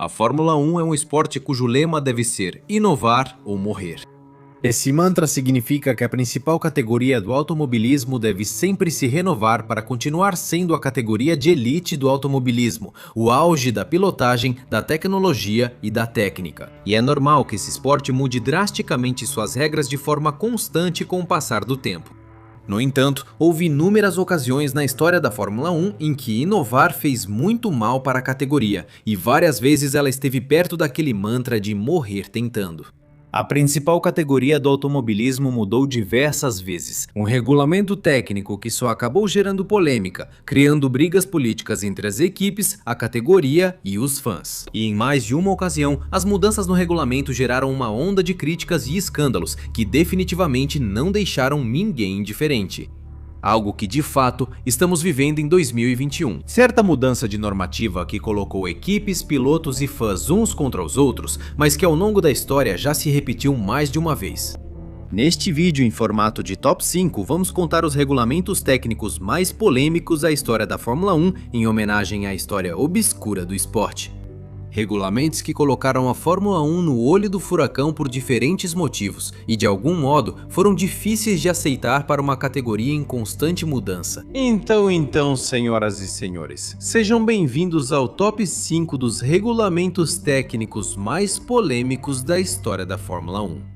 A Fórmula 1 é um esporte cujo lema deve ser inovar ou morrer. Esse mantra significa que a principal categoria do automobilismo deve sempre se renovar para continuar sendo a categoria de elite do automobilismo, o auge da pilotagem, da tecnologia e da técnica. E é normal que esse esporte mude drasticamente suas regras de forma constante com o passar do tempo. No entanto, houve inúmeras ocasiões na história da Fórmula 1 em que inovar fez muito mal para a categoria, e várias vezes ela esteve perto daquele mantra de morrer tentando. A principal categoria do automobilismo mudou diversas vezes. Um regulamento técnico que só acabou gerando polêmica, criando brigas políticas entre as equipes, a categoria e os fãs. E em mais de uma ocasião, as mudanças no regulamento geraram uma onda de críticas e escândalos que definitivamente não deixaram ninguém indiferente. Algo que, de fato, estamos vivendo em 2021. Certa mudança de normativa que colocou equipes, pilotos e fãs uns contra os outros, mas que ao longo da história já se repetiu mais de uma vez. Neste vídeo em formato de Top 5, vamos contar os regulamentos técnicos mais polêmicos da história da Fórmula 1 em homenagem à história obscura do esporte. Regulamentos que colocaram a Fórmula 1 no olho do furacão por diferentes motivos e, de algum modo, foram difíceis de aceitar para uma categoria em constante mudança. Então, senhoras e senhores, sejam bem-vindos ao Top 5 dos regulamentos técnicos mais polêmicos da história da Fórmula 1.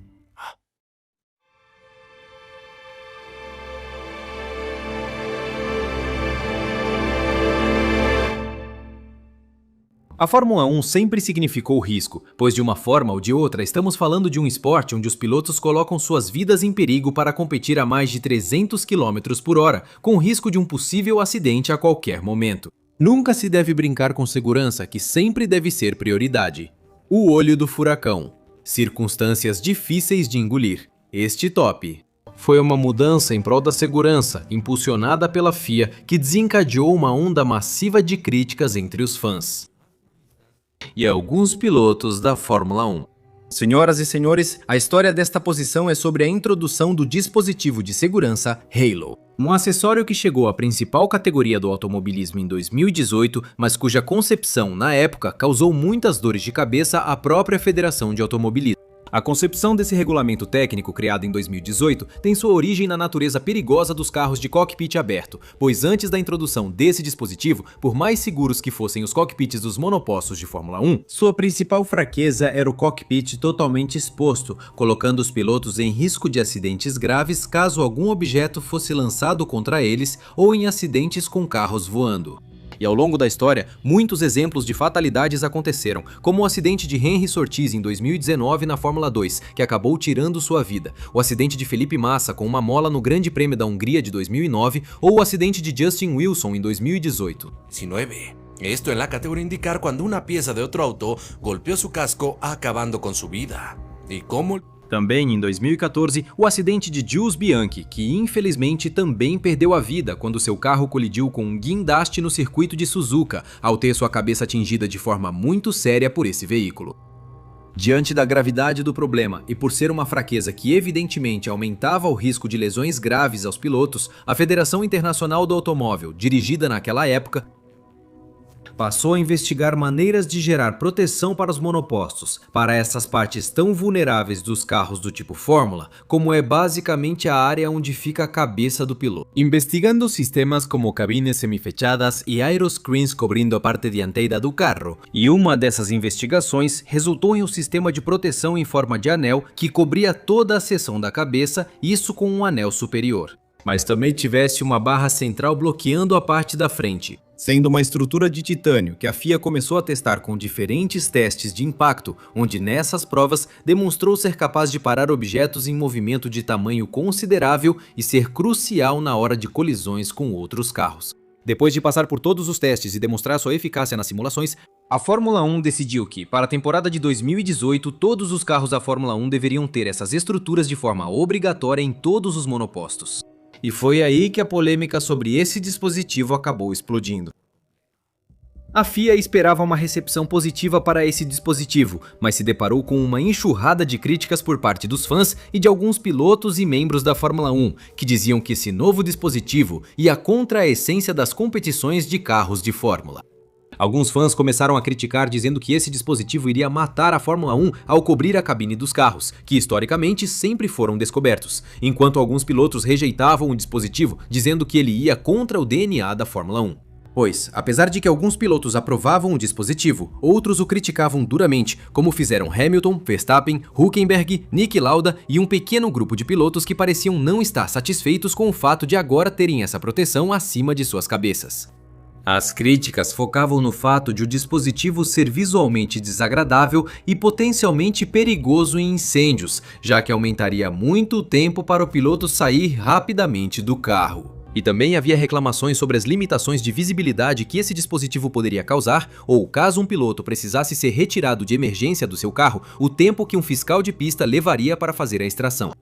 A Fórmula 1 sempre significou risco, pois de uma forma ou de outra estamos falando de um esporte onde os pilotos colocam suas vidas em perigo para competir a mais de 300 km por hora, com o risco de um possível acidente a qualquer momento. Nunca se deve brincar com segurança, que sempre deve ser prioridade. O olho do furacão. Circunstâncias difíceis de engolir. Este top foi uma mudança em prol da segurança, impulsionada pela FIA, que desencadeou uma onda massiva de críticas entre os fãs e alguns pilotos da Fórmula 1. Senhoras e senhores, a história desta posição é sobre a introdução do dispositivo de segurança Halo. Um acessório que chegou à principal categoria do automobilismo em 2018, mas cuja concepção, na época, causou muitas dores de cabeça à própria Federação de Automobilismo. A concepção desse regulamento técnico, criado em 2018, tem sua origem na natureza perigosa dos carros de cockpit aberto, pois antes da introdução desse dispositivo, por mais seguros que fossem os cockpits dos monopostos de Fórmula 1, sua principal fraqueza era o cockpit totalmente exposto, colocando os pilotos em risco de acidentes graves caso algum objeto fosse lançado contra eles ou em acidentes com carros voando. E ao longo da história, muitos exemplos de fatalidades aconteceram, como o acidente de Henry Surtees em 2019 na Fórmula 2, que acabou tirando sua vida, o acidente de Felipe Massa com uma mola no Grande Prêmio da Hungria de 2009 ou o acidente de Justin Wilson em 2018. 19. Esto en la categoría indicar cuando una pieza de otro auto golpeó su casco acabando con su vida. ¿Y cómo? Também em 2014, o acidente de Jules Bianchi, que infelizmente também perdeu a vida quando seu carro colidiu com um guindaste no circuito de Suzuka, ao ter sua cabeça atingida de forma muito séria por esse veículo. Diante da gravidade do problema e por ser uma fraqueza que evidentemente aumentava o risco de lesões graves aos pilotos, a Federação Internacional do Automóvel, dirigida naquela época, passou a investigar maneiras de gerar proteção para os monopostos, para essas partes tão vulneráveis dos carros do tipo Fórmula, como é basicamente a área onde fica a cabeça do piloto. Investigando sistemas como cabines semifechadas e aeroscreens cobrindo a parte dianteira do carro, e uma dessas investigações resultou em um sistema de proteção em forma de anel que cobria toda a seção da cabeça, isso com um anel superior. Mas também tivesse uma barra central bloqueando a parte da frente, sendo uma estrutura de titânio que a FIA começou a testar com diferentes testes de impacto, onde nessas provas demonstrou ser capaz de parar objetos em movimento de tamanho considerável e ser crucial na hora de colisões com outros carros. Depois de passar por todos os testes e demonstrar sua eficácia nas simulações, a Fórmula 1 decidiu que, para a temporada de 2018, todos os carros da Fórmula 1 deveriam ter essas estruturas de forma obrigatória em todos os monopostos. E foi aí que a polêmica sobre esse dispositivo acabou explodindo. A FIA esperava uma recepção positiva para esse dispositivo, mas se deparou com uma enxurrada de críticas por parte dos fãs e de alguns pilotos e membros da Fórmula 1, que diziam que esse novo dispositivo ia contra a essência das competições de carros de Fórmula. Alguns fãs começaram a criticar dizendo que esse dispositivo iria matar a Fórmula 1 ao cobrir a cabine dos carros, que historicamente sempre foram descobertos, enquanto alguns pilotos rejeitavam o dispositivo dizendo que ele ia contra o DNA da Fórmula 1. Pois, apesar de que alguns pilotos aprovavam o dispositivo, outros o criticavam duramente, como fizeram Hamilton, Verstappen, Hülkenberg, Niki Lauda e um pequeno grupo de pilotos que pareciam não estar satisfeitos com o fato de agora terem essa proteção acima de suas cabeças. As críticas focavam no fato de o dispositivo ser visualmente desagradável e potencialmente perigoso em incêndios, já que aumentaria muito o tempo para o piloto sair rapidamente do carro. E também havia reclamações sobre as limitações de visibilidade que esse dispositivo poderia causar, ou caso um piloto precisasse ser retirado de emergência do seu carro, o tempo que um fiscal de pista levaria para fazer a extração.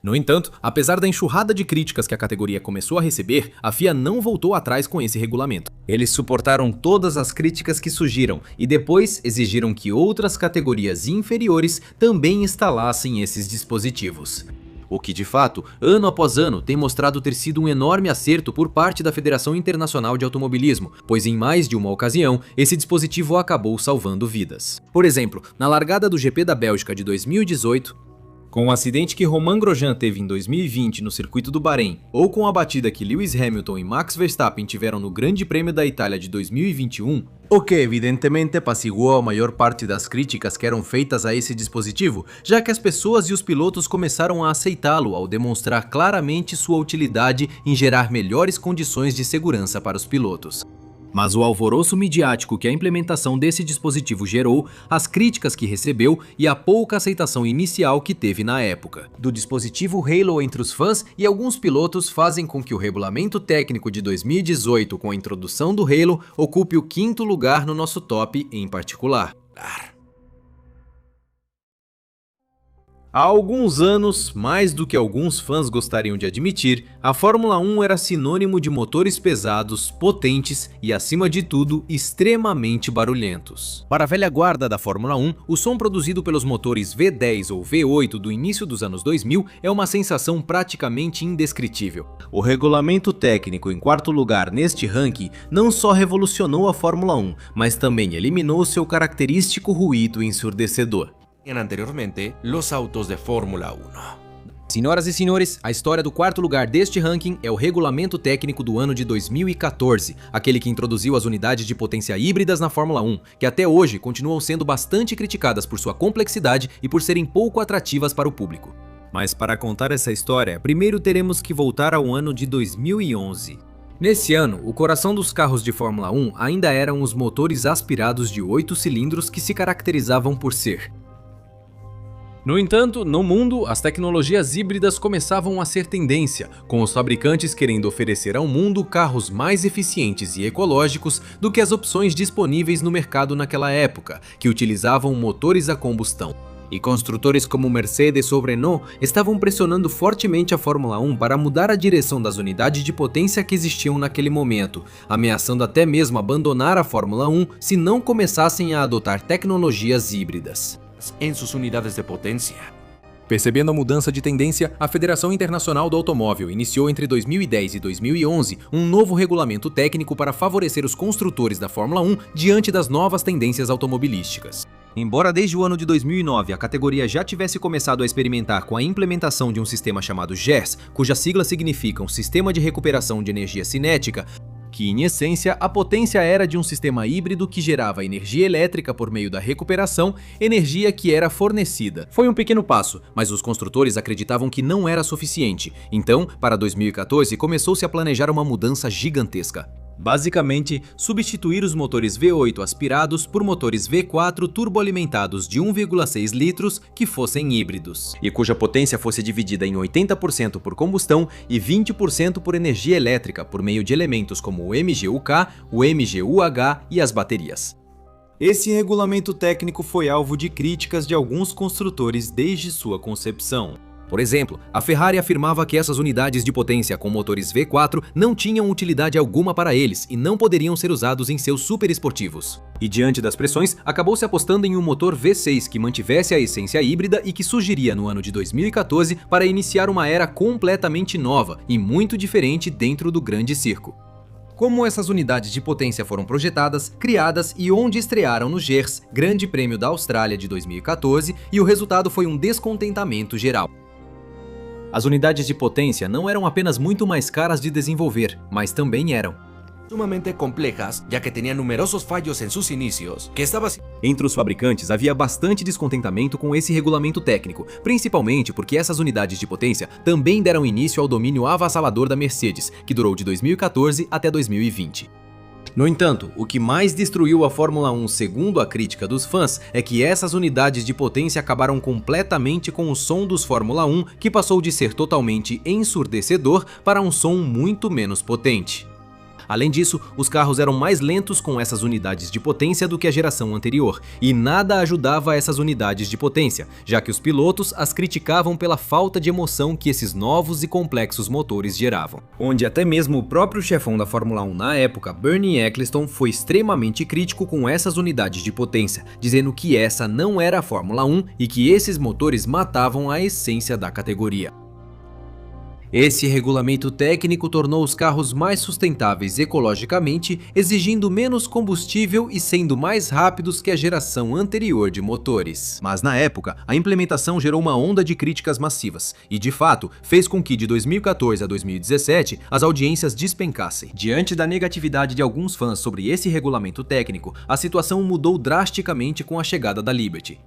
No entanto, apesar da enxurrada de críticas que a categoria começou a receber, a FIA não voltou atrás com esse regulamento. Eles suportaram todas as críticas que surgiram e depois exigiram que outras categorias inferiores também instalassem esses dispositivos. O que de fato, ano após ano, tem mostrado ter sido um enorme acerto por parte da Federação Internacional de Automobilismo, pois em mais de uma ocasião, esse dispositivo acabou salvando vidas. Por exemplo, na largada do GP da Bélgica de 2018, com o acidente que Romain Grosjean teve em 2020 no circuito do Bahrein, ou com a batida que Lewis Hamilton e Max Verstappen tiveram no Grande Prêmio da Itália de 2021, o que evidentemente apaciguou a maior parte das críticas que eram feitas a esse dispositivo, já que as pessoas e os pilotos começaram a aceitá-lo ao demonstrar claramente sua utilidade em gerar melhores condições de segurança para os pilotos. Mas o alvoroço midiático que a implementação desse dispositivo gerou, as críticas que recebeu e a pouca aceitação inicial que teve na época do dispositivo Halo entre os fãs e alguns pilotos fazem com que o regulamento técnico de 2018 com a introdução do Halo ocupe o 5º lugar no nosso top em particular. Há alguns anos, mais do que alguns fãs gostariam de admitir, a Fórmula 1 era sinônimo de motores pesados, potentes e, acima de tudo, extremamente barulhentos. Para a velha guarda da Fórmula 1, o som produzido pelos motores V10 ou V8 do início dos anos 2000 é uma sensação praticamente indescritível. O regulamento técnico em 4º lugar neste ranking não só revolucionou a Fórmula 1, mas também eliminou seu característico ruído ensurdecedor. Anteriormente, los autos de Fórmula 1. Senhoras e senhores, a história do 4º lugar deste ranking é o regulamento técnico do ano de 2014, aquele que introduziu as unidades de potência híbridas na Fórmula 1, que até hoje continuam sendo bastante criticadas por sua complexidade e por serem pouco atrativas para o público. Mas para contar essa história, primeiro teremos que voltar ao ano de 2011. Nesse ano, o coração dos carros de Fórmula 1 ainda eram os motores aspirados de 8 cilindros que se caracterizavam por ser. No entanto, no mundo, as tecnologias híbridas começavam a ser tendência, com os fabricantes querendo oferecer ao mundo carros mais eficientes e ecológicos do que as opções disponíveis no mercado naquela época, que utilizavam motores a combustão. E construtores como Mercedes ou Renault estavam pressionando fortemente a Fórmula 1 para mudar a direção das unidades de potência que existiam naquele momento, ameaçando até mesmo abandonar a Fórmula 1 se não começassem a adotar tecnologias híbridas em suas unidades de potência. Percebendo a mudança de tendência, a Federação Internacional do Automóvel iniciou entre 2010 e 2011 um novo regulamento técnico para favorecer os construtores da Fórmula 1 diante das novas tendências automobilísticas. Embora desde o ano de 2009 a categoria já tivesse começado a experimentar com a implementação de um sistema chamado GERS, cujas siglas significam Sistema de Recuperação de Energia Cinética, que em essência a potência era de um sistema híbrido que gerava energia elétrica por meio da recuperação, energia que era fornecida. Foi um pequeno passo, mas os construtores acreditavam que não era suficiente. Então, para 2014, começou-se a planejar uma mudança gigantesca. Basicamente, substituir os motores V8 aspirados por motores V4 turboalimentados de 1,6 litros que fossem híbridos, e cuja potência fosse dividida em 80% por combustão e 20% por energia elétrica por meio de elementos como o MGU-K, o MGU-H e as baterias. Esse regulamento técnico foi alvo de críticas de alguns construtores desde sua concepção. Por exemplo, a Ferrari afirmava que essas unidades de potência com motores V4 não tinham utilidade alguma para eles e não poderiam ser usados em seus superesportivos. E diante das pressões, acabou-se apostando em um motor V6 que mantivesse a essência híbrida e que surgiria no ano de 2014 para iniciar uma era completamente nova e muito diferente dentro do grande circo. como essas unidades de potência foram projetadas, criadas e onde estrearam no Gers, Grande Prêmio da Austrália de 2014, e o resultado foi um descontentamento geral. As unidades de potência não eram apenas muito mais caras de desenvolver, mas também eram sumamente complejas, ya que tenían numerosos fallos en sus inicios, que estaba... Entre os fabricantes havia bastante descontentamento com esse regulamento técnico, principalmente porque essas unidades de potência também deram início ao domínio avassalador da Mercedes, que durou de 2014 até 2020. No entanto, o que mais destruiu a Fórmula 1, segundo a crítica dos fãs, é que essas unidades de potência acabaram completamente com o som dos Fórmula 1, que passou de ser totalmente ensurdecedor para um som muito menos potente. Além disso, os carros eram mais lentos com essas unidades de potência do que a geração anterior, e nada ajudava essas unidades de potência, já que os pilotos as criticavam pela falta de emoção que esses novos e complexos motores geravam. Onde até mesmo o próprio chefão da Fórmula 1 na época, Bernie Ecclestone, foi extremamente crítico com essas unidades de potência, dizendo que essa não era a Fórmula 1 e que esses motores matavam a essência da categoria. Esse regulamento técnico tornou os carros mais sustentáveis ecologicamente, exigindo menos combustível e sendo mais rápidos que a geração anterior de motores. Mas na época, a implementação gerou uma onda de críticas massivas e, de fato, fez com que de 2014 a 2017 as audiências despencassem. Diante da negatividade de alguns fãs sobre esse regulamento técnico, a situação mudou drasticamente com a chegada da Liberty.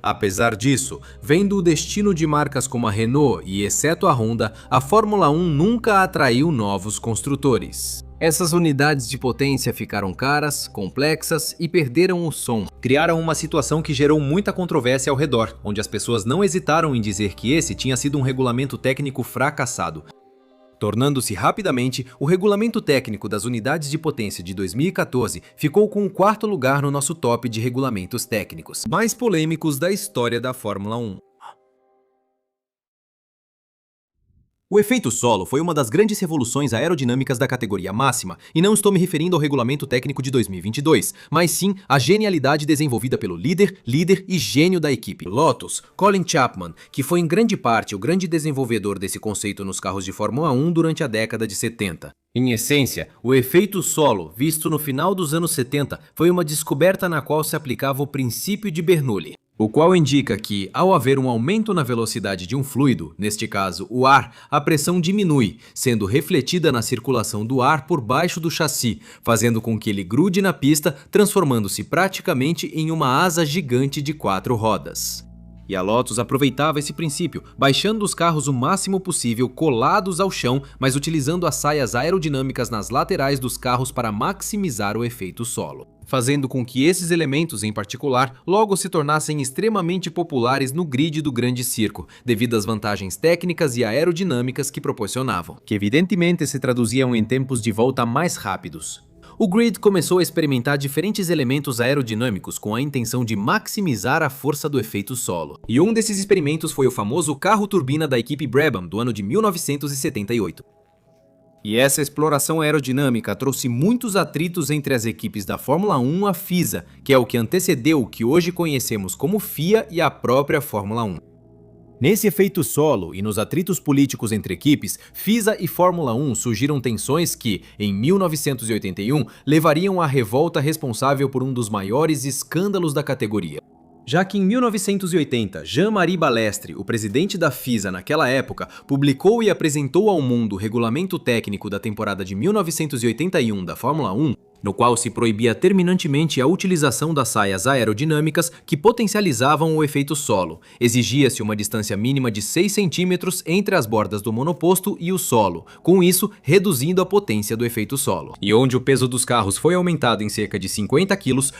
Apesar disso, vendo o destino de marcas como a Renault e exceto a Honda, a Fórmula 1 nunca atraiu novos construtores. Essas unidades de potência ficaram caras, complexas e perderam o som. Criaram uma situação que gerou muita controvérsia ao redor, onde as pessoas não hesitaram em dizer que esse tinha sido um regulamento técnico fracassado, tornando-se rapidamente o regulamento técnico das unidades de potência de 2014 ficou com o quarto lugar no nosso top de regulamentos técnicos mais polêmicos da história da Fórmula 1. O efeito solo foi uma das grandes revoluções aerodinâmicas da categoria máxima, e não estou me referindo ao regulamento técnico de 2022, mas sim à genialidade desenvolvida pelo líder e gênio da equipe, Lotus, Colin Chapman, que foi em grande parte o grande desenvolvedor desse conceito nos carros de Fórmula 1 durante a década de 70. Em essência, o efeito solo, visto no final dos anos 70, foi uma descoberta na qual se aplicava o princípio de Bernoulli, o qual indica que, ao haver um aumento na velocidade de um fluido, neste caso o ar, a pressão diminui, sendo refletida na circulação do ar por baixo do chassi, fazendo com que ele grude na pista, transformando-se praticamente em uma asa gigante de 4 rodas. E a Lotus aproveitava esse princípio, baixando os carros o máximo possível colados ao chão, mas utilizando as saias aerodinâmicas nas laterais dos carros para maximizar o efeito solo, fazendo com que esses elementos em particular logo se tornassem extremamente populares no grid do grande circo, devido às vantagens técnicas e aerodinâmicas que proporcionavam, que evidentemente se traduziam em tempos de volta mais rápidos. O grid começou a experimentar diferentes elementos aerodinâmicos com a intenção de maximizar a força do efeito solo. E um desses experimentos foi o famoso carro-turbina da equipe Brabham do ano de 1978. E essa exploração aerodinâmica trouxe muitos atritos entre as equipes da Fórmula 1 e a FISA, que é o que antecedeu o que hoje conhecemos como FIA e a própria Fórmula 1. Nesse efeito solo e nos atritos políticos entre equipes, FISA e Fórmula 1 surgiram tensões que, em 1981, levariam à revolta responsável por um dos maiores escândalos da categoria. Já que em 1980, Jean-Marie Balestre, o presidente da FISA naquela época, publicou e apresentou ao mundo o regulamento técnico da temporada de 1981 da Fórmula 1, no qual se proibia terminantemente a utilização das saias aerodinâmicas que potencializavam o efeito solo. Exigia-se uma distância mínima de 6 centímetros entre as bordas do monoposto e o solo, com isso reduzindo a potência do efeito solo. E onde o peso dos carros foi aumentado em cerca de 50 quilos,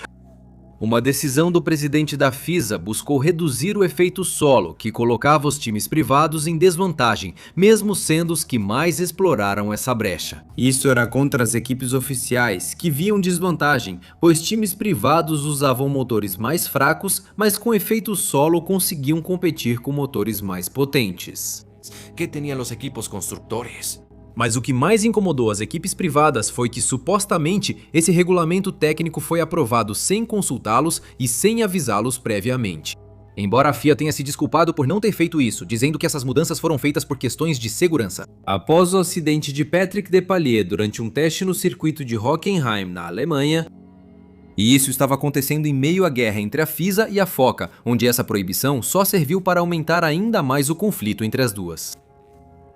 uma decisão do presidente da FISA buscou reduzir o efeito solo, que colocava os times privados em desvantagem, mesmo sendo os que mais exploraram essa brecha. Isso era contra as equipes oficiais, que viam desvantagem, pois times privados usavam motores mais fracos, mas com efeito solo conseguiam competir com motores mais potentes. Que tenían los equipos constructores? Mas o que mais incomodou as equipes privadas foi que, supostamente, esse regulamento técnico foi aprovado sem consultá-los e sem avisá-los previamente. embora a FIA tenha se desculpado por não ter feito isso, dizendo que essas mudanças foram feitas por questões de segurança. Após o acidente de Patrick Depailler durante um teste no circuito de Hockenheim, na Alemanha, e isso estava acontecendo em meio à guerra entre a FISA e a FOCA, onde essa proibição só serviu para aumentar ainda mais o conflito entre as duas.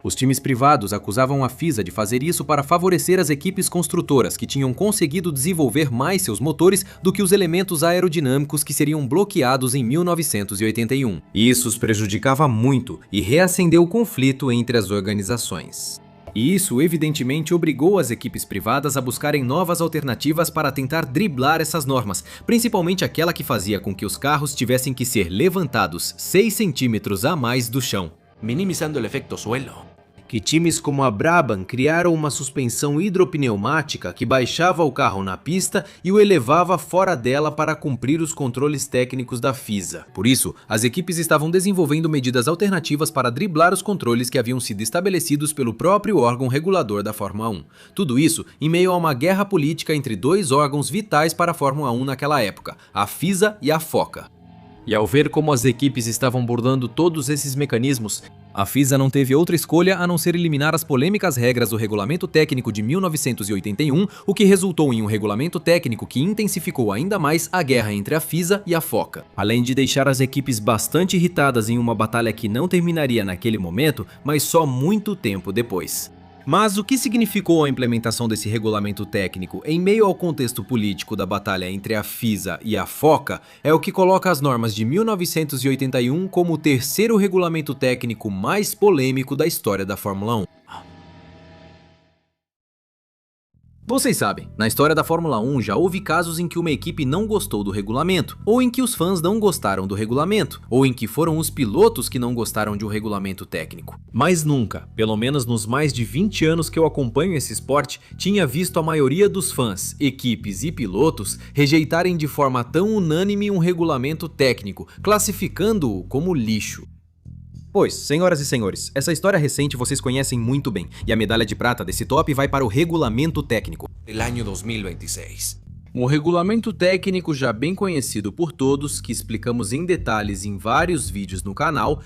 Os times privados acusavam a FISA de fazer isso para favorecer as equipes construtoras, que tinham conseguido desenvolver mais seus motores do que os elementos aerodinâmicos que seriam bloqueados em 1981. Isso os prejudicava muito e reacendeu o conflito entre as organizações. E isso, evidentemente, obrigou as equipes privadas a buscarem novas alternativas para tentar driblar essas normas, principalmente aquela que fazia com que os carros tivessem que ser levantados 6 centímetros a mais do chão, minimizando o efeito suelo. Que times como a Brabham criaram uma suspensão hidropneumática que baixava o carro na pista e o elevava fora dela para cumprir os controles técnicos da FISA. Por isso, as equipes estavam desenvolvendo medidas alternativas para driblar os controles que haviam sido estabelecidos pelo próprio órgão regulador da Fórmula 1. Tudo isso em meio a uma guerra política entre dois órgãos vitais para a Fórmula 1 naquela época, a FISA e a FOCA. E ao ver como as equipes estavam burlando todos esses mecanismos, a FISA não teve outra escolha a não ser eliminar as polêmicas regras do Regulamento Técnico de 1981, o que resultou em um regulamento técnico que intensificou ainda mais a guerra entre a FISA e a FOCA. Além de deixar as equipes bastante irritadas em uma batalha que não terminaria naquele momento, mas só muito tempo depois. Mas o que significou a implementação desse regulamento técnico em meio ao contexto político da batalha entre a FISA e a FOCA é o que coloca as normas de 1981 como o terceiro regulamento técnico mais polêmico da história da Fórmula 1. Vocês sabem, na história da Fórmula 1 já houve casos em que uma equipe não gostou do regulamento, ou em que os fãs não gostaram do regulamento, ou em que foram os pilotos que não gostaram de um regulamento técnico. Mas nunca, pelo menos nos mais de 20 anos que eu acompanho esse esporte, tinha visto a maioria dos fãs, equipes e pilotos rejeitarem de forma tão unânime um regulamento técnico, classificando-o como lixo. Pois, senhoras e senhores, essa história recente vocês conhecem muito bem, e a medalha de prata desse top vai para o regulamento técnico. Del año 2026. Um regulamento técnico já bem conhecido por todos, que explicamos em detalhes em vários vídeos no canal,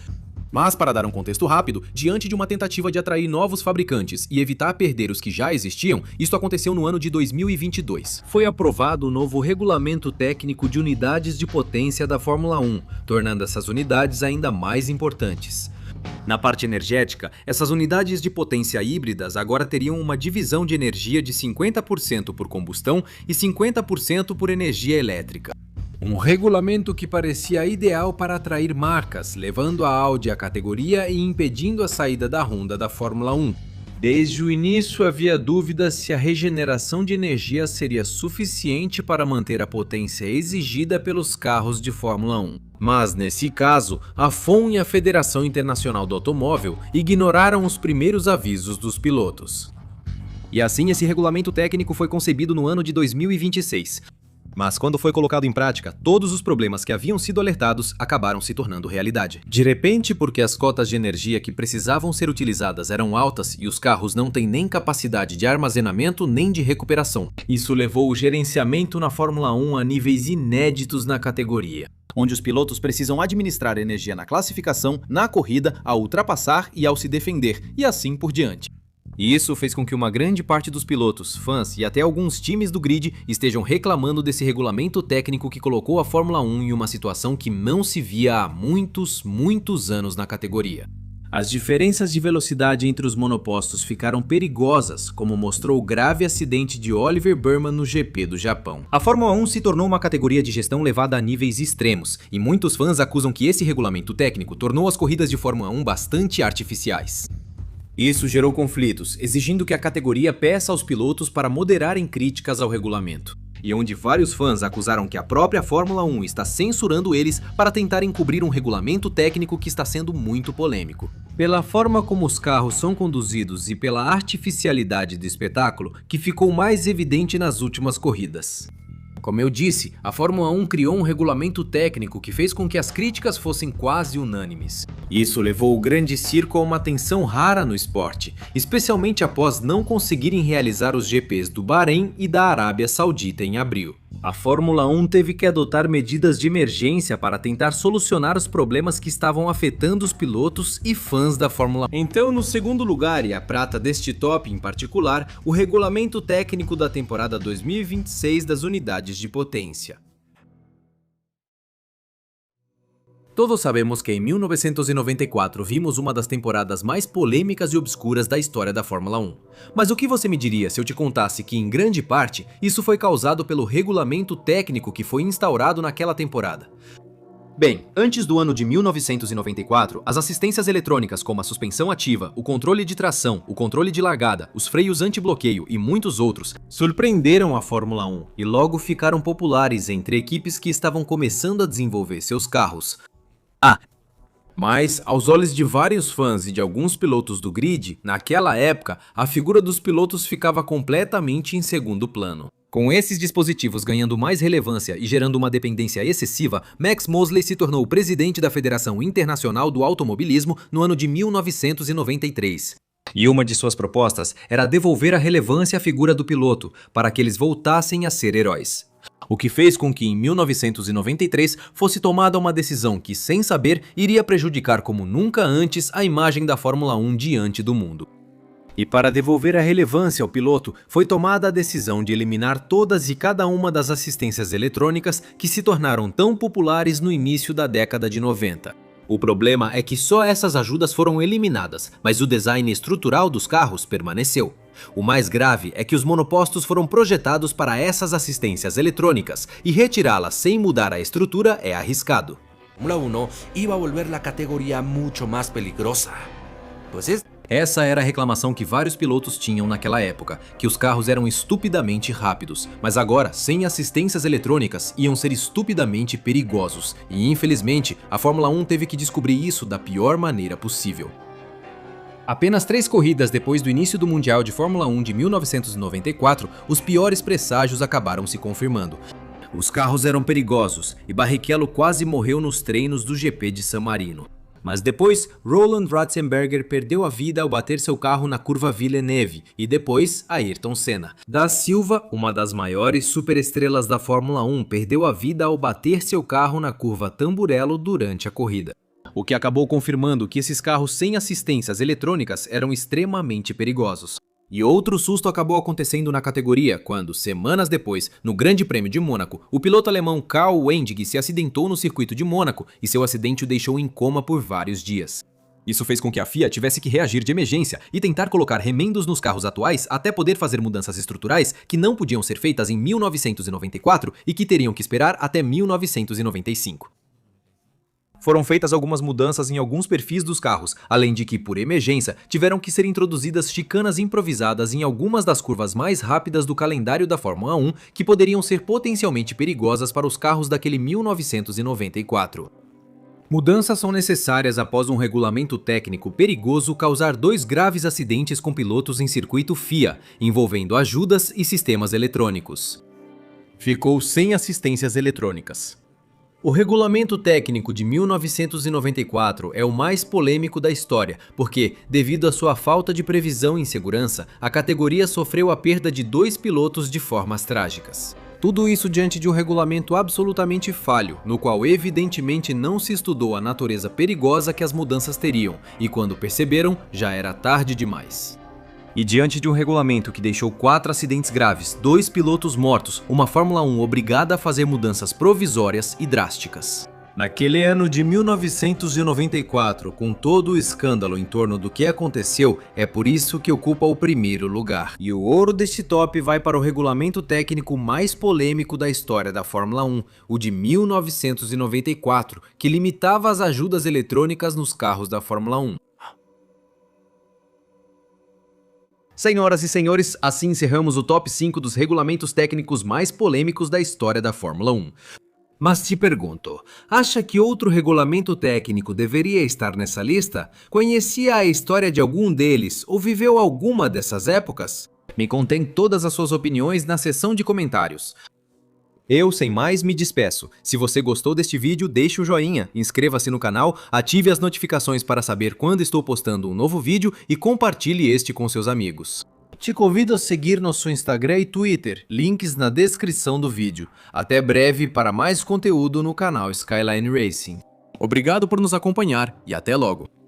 mas para dar um contexto rápido, diante de uma tentativa de atrair novos fabricantes e evitar perder os que já existiam, isso aconteceu no ano de 2022. Foi aprovado o novo regulamento técnico de unidades de potência da Fórmula 1, tornando essas unidades ainda mais importantes. Na parte energética, essas unidades de potência híbridas agora teriam uma divisão de energia de 50% por combustão e 50% por energia elétrica. Um regulamento que parecia ideal para atrair marcas, levando a Audi à categoria e impedindo a saída da Honda da Fórmula 1. Desde o início havia dúvidas se a regeneração de energia seria suficiente para manter a potência exigida pelos carros de Fórmula 1. Mas nesse caso, a FOM e a Federação Internacional do Automóvel ignoraram os primeiros avisos dos pilotos. E assim esse regulamento técnico foi concebido no ano de 2026. Mas quando foi colocado em prática, todos os problemas que haviam sido alertados acabaram se tornando realidade. De repente, porque as cotas de energia que precisavam ser utilizadas eram altas e os carros não têm nem capacidade de armazenamento nem de recuperação. Isso levou o gerenciamento na Fórmula 1 a níveis inéditos na categoria, onde os pilotos precisam administrar energia na classificação, na corrida, ao ultrapassar e ao se defender, e assim por diante. E isso fez com que uma grande parte dos pilotos, fãs e até alguns times do grid estejam reclamando desse regulamento técnico que colocou a Fórmula 1 em uma situação que não se via há muitos anos na categoria. As diferenças de velocidade entre os monopostos ficaram perigosas, como mostrou o grave acidente de Oliver Burman no GP do Japão. A Fórmula 1 se tornou uma categoria de gestão levada a níveis extremos, e muitos fãs acusam que esse regulamento técnico tornou as corridas de Fórmula 1 bastante artificiais. Isso gerou conflitos, exigindo que a categoria peça aos pilotos para moderarem críticas ao regulamento. E onde vários fãs acusaram que a própria Fórmula 1 está censurando eles para tentar encobrir um regulamento técnico que está sendo muito polêmico. Pela forma como os carros são conduzidos e pela artificialidade do espetáculo, que ficou mais evidente nas últimas corridas. Como eu disse, a Fórmula 1 criou um regulamento técnico que fez com que as críticas fossem quase unânimes. Isso levou o grande circo a uma tensão rara no esporte, especialmente após não conseguirem realizar os GPs do Bahrein e da Arábia Saudita em abril. A Fórmula 1 teve que adotar medidas de emergência para tentar solucionar os problemas que estavam afetando os pilotos e fãs da Fórmula 1. Então, no segundo lugar, e a prata deste top em particular, o regulamento técnico da temporada 2026 das unidades de potência. Todos sabemos que em 1994 vimos uma das temporadas mais polêmicas e obscuras da história da Fórmula 1. Mas o que você me diria se eu te contasse que, em grande parte, isso foi causado pelo regulamento técnico que foi instaurado naquela temporada? Bem, antes do ano de 1994, as assistências eletrônicas como a suspensão ativa, o controle de tração, o controle de largada, os freios anti-bloqueio e muitos outros surpreenderam a Fórmula 1 e logo ficaram populares entre equipes que estavam começando a desenvolver seus carros. Mas, aos olhos de vários fãs e de alguns pilotos do grid, naquela época, a figura dos pilotos ficava completamente em segundo plano. Com esses dispositivos ganhando mais relevância e gerando uma dependência excessiva, Max Mosley se tornou presidente da Federação Internacional do Automobilismo no ano de 1993. E uma de suas propostas era devolver a relevância à figura do piloto, para que eles voltassem a ser heróis. O que fez com que em 1993 fosse tomada uma decisão que, sem saber, iria prejudicar como nunca antes a imagem da Fórmula 1 diante do mundo. E para devolver a relevância ao piloto, foi tomada a decisão de eliminar todas e cada uma das assistências eletrônicas que se tornaram tão populares no início da década de 90. O problema é que só essas ajudas foram eliminadas, mas o design estrutural dos carros permaneceu. O mais grave é que os monopostos foram projetados para essas assistências eletrônicas e retirá-las sem mudar a estrutura é arriscado. Fórmula 1 iba a volver la categoría mucho más peligrosa. Essa era a reclamação que vários pilotos tinham naquela época, que os carros eram estupidamente rápidos, mas agora, sem assistências eletrônicas, iam ser estupidamente perigosos, e infelizmente, a Fórmula 1 teve que descobrir isso da pior maneira possível. Apenas 3 corridas depois do início do Mundial de Fórmula 1 de 1994, os piores presságios acabaram se confirmando. Os carros eram perigosos, e Barrichello quase morreu nos treinos do GP de San Marino. Mas depois, Roland Ratzenberger perdeu a vida ao bater seu carro na curva Villeneuve, e depois, Ayrton Senna. Da Silva, uma das maiores superestrelas da Fórmula 1, perdeu a vida ao bater seu carro na curva Tamburello durante a corrida. O que acabou confirmando que esses carros sem assistências eletrônicas eram extremamente perigosos. E outro susto acabou acontecendo na categoria quando, semanas depois, no Grande Prêmio de Mônaco, o piloto alemão Karl Wendig se acidentou no circuito de Mônaco e seu acidente o deixou em coma por vários dias. Isso fez com que a FIA tivesse que reagir de emergência e tentar colocar remendos nos carros atuais até poder fazer mudanças estruturais que não podiam ser feitas em 1994 e que teriam que esperar até 1995. Foram feitas algumas mudanças em alguns perfis dos carros, além de que, por emergência, tiveram que ser introduzidas chicanas improvisadas em algumas das curvas mais rápidas do calendário da Fórmula 1, que poderiam ser potencialmente perigosas para os carros daquele 1994. Mudanças são necessárias após um regulamento técnico perigoso causar 2 graves acidentes com pilotos em circuito FIA, envolvendo ajudas e sistemas eletrônicos. Ficou sem assistências eletrônicas. O regulamento técnico de 1994 é o mais polêmico da história, porque, devido à sua falta de previsão em segurança, a categoria sofreu a perda de 2 pilotos de formas trágicas. Tudo isso diante de um regulamento absolutamente falho, no qual evidentemente não se estudou a natureza perigosa que as mudanças teriam, e quando perceberam, já era tarde demais. E diante de um regulamento que deixou 4 acidentes graves, 2 pilotos mortos, uma Fórmula 1 obrigada a fazer mudanças provisórias e drásticas. Naquele ano de 1994, com todo o escândalo em torno do que aconteceu, é por isso que ocupa o primeiro lugar. E o ouro deste top vai para o regulamento técnico mais polêmico da história da Fórmula 1, o de 1994, que limitava as ajudas eletrônicas nos carros da Fórmula 1. Senhoras e senhores, assim encerramos o top 5 dos regulamentos técnicos mais polêmicos da história da Fórmula 1. Mas te pergunto, acha que outro regulamento técnico deveria estar nessa lista? Conhecia a história de algum deles ou viveu alguma dessas épocas? Me contem todas as suas opiniões na seção de comentários. Eu, sem mais, me despeço. Se você gostou deste vídeo, deixe o joinha, inscreva-se no canal, ative as notificações para saber quando estou postando um novo vídeo e compartilhe este com seus amigos. Te convido a seguir nosso Instagram e Twitter, links na descrição do vídeo. Até breve para mais conteúdo no canal Skyline Racing. Obrigado por nos acompanhar e até logo!